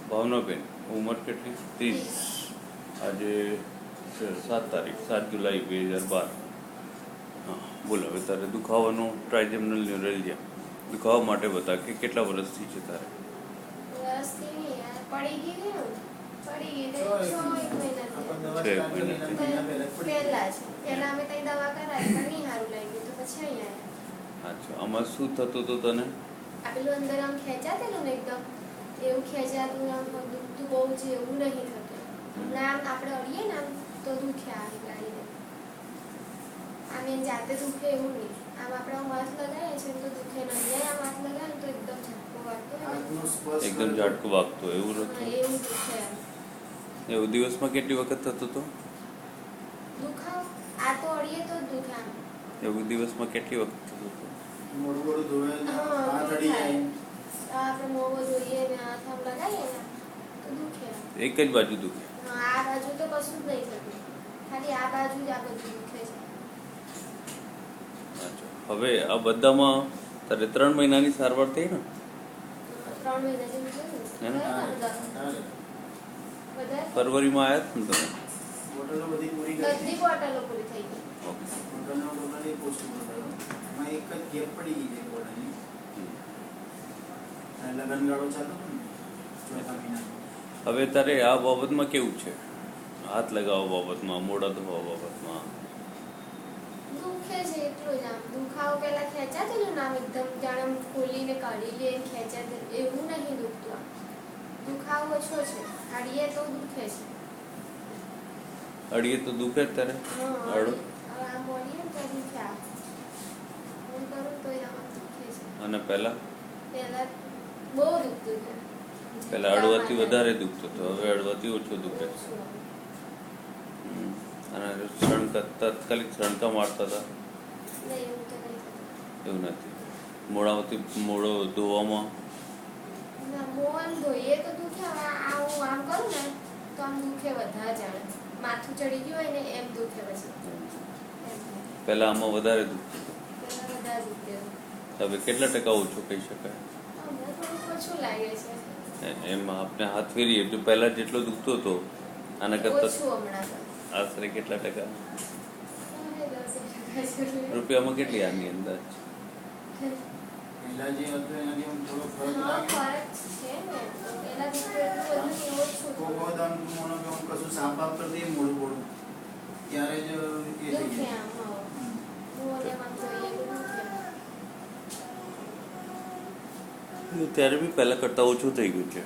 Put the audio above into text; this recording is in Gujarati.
ભાવનાબેન, ઉંમર કેટલી? 30. આજે 7 તારીખ 7 જુલાઈ 2012. હા બોલો. હવે તારે દુખાવાનો ટ્રાઇજેમિનલ ન્યુરેલિયા દુખાવા માટે બતા કે કેટલા વર્ષથી છે તારે? અચ્છા, આમાં શું થતું હતું તને? અંદર આમ ખેંચાતેલું ને એકદમ એવું ખેંચાતું, આમ દુખતું બહુ છે એવું નહીં થતું. હમણાં આમ આપણે અડીએ ને આમ તો દુખે આવી ગાડીને, આમ એમ જાતે દુખે એવું નહીં. આમ આપણે હાથ લગાવીએ છીએ તો દુખે નહીં. આમ હાથ લગાવીએ તો એકદમ ઝટકો વાગતો, એકદમ ઝટકો વાગતો એવું હતું? એવું દુખે. એવું દિવસમાં કેટલી વખત થતું હતું? દુખાવ આ તો અડીએ તો જ દુખે. આમ એવું દિવસમાં કેટલી વખત થતું હતું? આપણે મોં ધોઈએ ને હાથ આમ લગાવીએ ને તો દુખે. એક જ બાજુ દુખે? આ બાજુ તો કશું જ નહીં થતું, ખાલી આ બાજુ જ આ બધું દુખે છે. અચ્છા, હવે આ બધામાં તારે 3 મહિનાની સારવાર થઈ ને? 3 મહિના જેવું થયું. ફરવરીમાં આવ્યા ને તમે? બધી બોટલો પૂરી થઈ ગઈ. એક જ ગેપ પડી ગઈ છે બોટલની. લગનગાળો ચાલુ ચોથા મહિના. હવે તારે આ બાબતમાં કેવું છે? હાથ લગાવવા બાબતમાં, મોઢા ધોવા બાબતમાં? દુખે છે એટલું જ. આમ દુખાવો પેલા ખેંચાતેલું ને આમ એકદમ જાણે આમ ખોલીને કાઢી લે ખેંચાતેલું એવું નહીં દુખતું. આમ દુખાવો ઓછો છે. અડીએ તો દુખે છે. અડીએ તો દુખે જ તારે? અડો આમ અડીએ તો દુખે. હું કરું તો આમ દુખે છે. અને પહેલા બહુ દુખતું હતું. પહેલા અડવાથી વધારે દુખતું હતું, હવે અડવાથી ઓછો દુખે છે. અને તાત્કાલિક સણકા મારતા હતા? એવું નથી. મોઢામાંથી મોઢો ધોવામાં? મોં ધોઈએ તો દુખે. આ હું આમ કરું ને તો આમ દુખે વધારે. જાણે માથું ચડી ગયું હોય ને એમ દુખે પછી. પહેલા આમાં વધારે દુખતું હતું? પહેલા વધારે દુખે. હવે કેટલા ટકા ઓછું કહી શકાય? ઓછું લાગે છે. એમાં આપણે હાથ ફેરીએ તો પહેલા જેટલો દુખતો હતો આના કરતા આશરે કેટલા ટકા? રૂપિયામાં કેટલી આની અંદાજ? પહેલા જે હતું એનાથી થોડો ફરક લાગે. કશું સાફ બાફ કરી દઈએ મોડું મોડું ત્યારે જ એ થઈ જાય. ત્યારે બી પહેલા કરતા ઓછું થઈ ગયું છે.